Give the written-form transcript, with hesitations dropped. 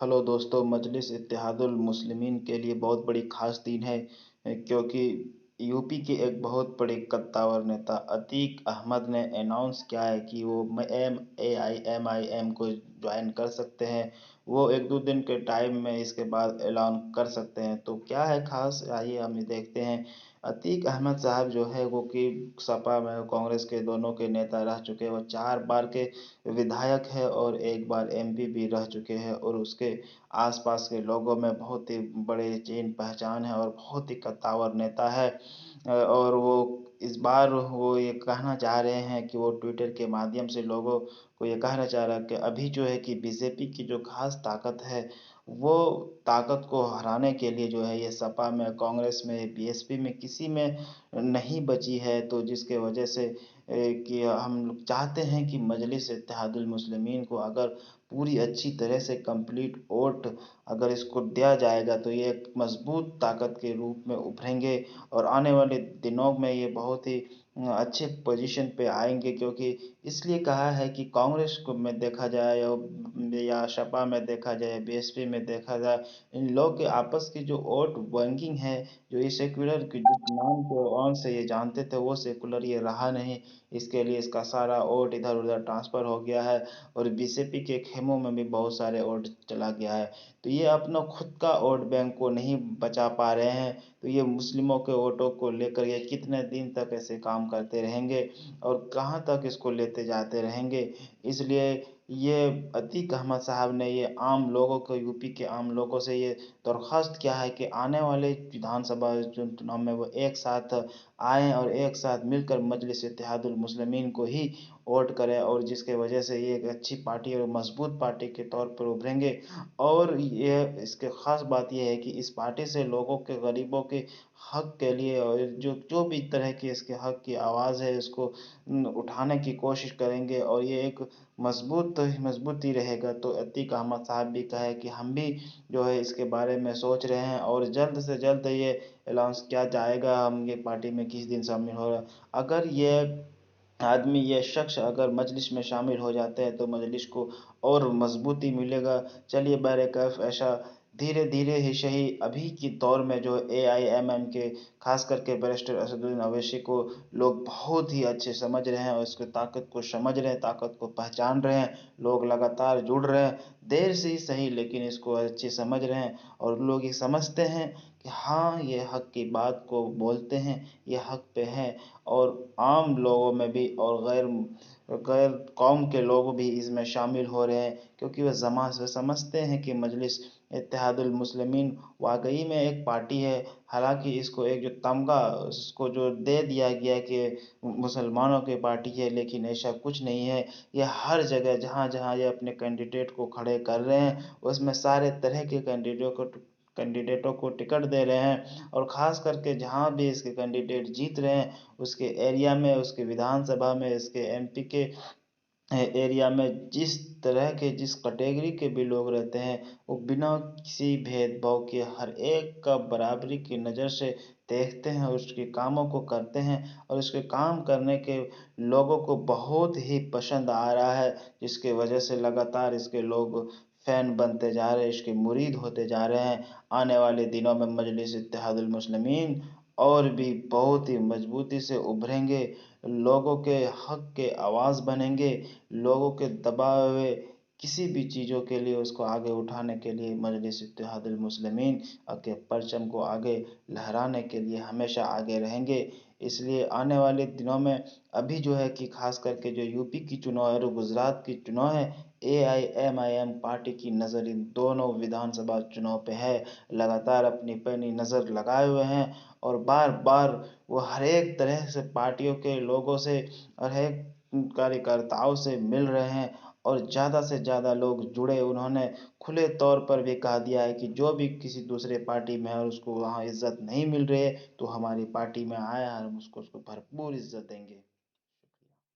Hello दोस्तों, मजलिस इत्तेहादुल मुस्लिमीन के लिए बहुत बड़ी खास दिन है क्योंकि यूपी के एक बहुत बड़े कद्दावर नेता अतीक अहमद ने अनाउंस किया है कि वो एम को ज्वाइन कर सकते हैं। वो एक दो दिन के टाइम में इसके बाद ऐलान कर सकते हैं। तो क्या है खास, आइए हम ये देखते हैं। अतीक अहमद साहब जो है वो कि सपा में कांग्रेस के दोनों के नेता रह चुके हैं। वो 4 बार के विधायक है और एक बार एमपी भी रह चुके हैं और उसके आसपास के लोगों में बहुत ही बड़े चीन पहचान है और बहुत ही कद्दावर नेता है। और वो इस बार वो ये कहना चाह रहे हैं कि वो ट्विटर के माध्यम से लोगों को ये कहना चाह रहा है कि अभी जो है कि बीजेपी की जो खास ताकत है वो ताकत को हराने के लिए जो है ये सपा में, कांग्रेस में, बीएसपी में किसी में नहीं बची है। तो जिसके वजह से कि हम लोग चाहते हैं कि मजलिस इत्तेहादुल मुस्लिमीन को अगर पूरी अच्छी तरह से कंप्लीट वोट अगर इसको दिया जाएगा तो ये एक मजबूत ताकत के रूप में उभरेंगे और आने वाले दिनों में ये बहुत ही अच्छे पोजीशन पे आएंगे। क्योंकि इसलिए कहा है कि कांग्रेस को में देखा जाए या सपा में देखा जाए, बीएसपी में देखा जाए, इन लोग के आपस की जो वोट बैंकिंग है, जो ये सेक्युलर के जिस नाम को ऑन से ये जानते थे वो सेकुलर ये रहा नहीं। इसके लिए इसका सारा वोट इधर उधर ट्रांसफर हो गया है और बीजेपी के खेमों में भी बहुत सारे वोट चला गया है। तो ये अपना खुद का वोट बैंक को नहीं बचा पा रहे हैं। तो ये मुस्लिमों के वोटों को लेकर ये कितने दिन तक ऐसे काम करते रहेंगे और कहाँ तक इसको लेते जाते रहेंगे। इसलिए ये अतीक अहमद साहब ने ये आम लोगों को, यूपी के आम लोगों से ये दरख्वास्त किया है कि आने वाले विधानसभा चुनाव में वो एक साथ आएँ और एक साथ मिलकर मजलिस इत्तेहादुल मुस्लिमीन को ही वोट करें और जिसके वजह से ये एक अच्छी पार्टी और मजबूत पार्टी के तौर पर उभरेंगे। और ये इसके ख़ास बात ये है कि इस पार्टी से लोगों के, गरीबों के हक के लिए और जो जो भी तरह की इसके हक की आवाज़ है इसको उठाने की कोशिश करेंगे और ये एक मजबूती रहेगा। तो अतीक अहमद साहब भी कहे कि हम भी जो है इसके बारे में सोच रहे हैं और जल्द से जल्द ये अनाउंस किया जाएगा हम ये पार्टी में किस दिन शामिल हो रहा है। अगर ये आदमी, ये शख्स अगर मजलिस में शामिल हो जाते हैं तो मजलिस को और मजबूती मिलेगा। चलिए बैरकैफ ऐसा धीरे धीरे ही सही अभी की दौर में जो एआईएमएम के खास करके बैरिस्टर असदुद्दीन अवैसी को लोग बहुत ही अच्छे समझ रहे हैं और उसकी ताकत को समझ रहे हैं, ताकत को पहचान रहे हैं। लोग लगातार जुड़ रहे हैं, देर से ही सही लेकिन इसको अच्छे समझ रहे हैं और लोग ये समझते हैं कि हाँ ये हक की बात को बोलते हैं, ये हक पे हैं। और आम लोगों में भी और गैर गैर कौम के लोग भी इसमें शामिल हो रहे हैं क्योंकि वह जमा से समझते हैं कि मजलिस इत्तेहादुल मुस्लिमीन वाकई में एक पार्टी है। हालांकि इसको एक जो तमगा इसको जो दे दिया गया कि मुसलमानों की पार्टी है, लेकिन ऐसा कुछ नहीं है। ये हर जगह जहाँ जहाँ ये अपने कैंडिडेट को खड़े कर रहे हैं उसमें सारे तरह के कैंडिडेटों को टिकट दे रहे हैं और ख़ास करके जहाँ भी इसके कैंडिडेट जीत रहे हैं उसके एरिया में, उसके विधानसभा में, इसके एमपी के एरिया में जिस तरह के, जिस कैटेगरी के भी लोग रहते हैं वो बिना किसी भेदभाव के हर एक का बराबरी की नज़र से देखते हैं, उसके कामों को करते हैं और उसके काम करने के लोगों को बहुत ही पसंद आ रहा है। जिसकी वजह से लगातार इसके लोग फैन बनते जा रहे हैं, इसके मुरीद होते जा रहे हैं। आने वाले दिनों में मजलिस इत्तेहादुल मुस्लिमीन और भी बहुत ही मजबूती से उभरेंगे, लोगों के हक के आवाज़ बनेंगे, लोगों के दबाए हुए किसी भी चीज़ों के लिए उसको आगे उठाने के लिए मजलिस इत्तेहादुल मुस्लिमीन के परचम को आगे लहराने के लिए हमेशा आगे रहेंगे। इसलिए आने वाले दिनों में अभी जो है कि खास करके जो यूपी की चुनाव है और गुजरात की चुनाव है, एआईएमआईएम पार्टी की नज़र इन दोनों विधानसभा चुनाव पे है। लगातार अपनी पैनी नज़र लगाए हुए हैं और बार बार वो हर एक तरह से पार्टियों के लोगों से और हर एक कार्यकर्ताओं से मिल रहे हैं और ज़्यादा से ज़्यादा लोग जुड़े। उन्होंने खुले तौर पर भी कह दिया है कि जो भी किसी दूसरे पार्टी में है और उसको वहाँ इज्जत नहीं मिल रही है तो हमारी पार्टी में आए, हम उसको उसको भरपूर इज्जत देंगे।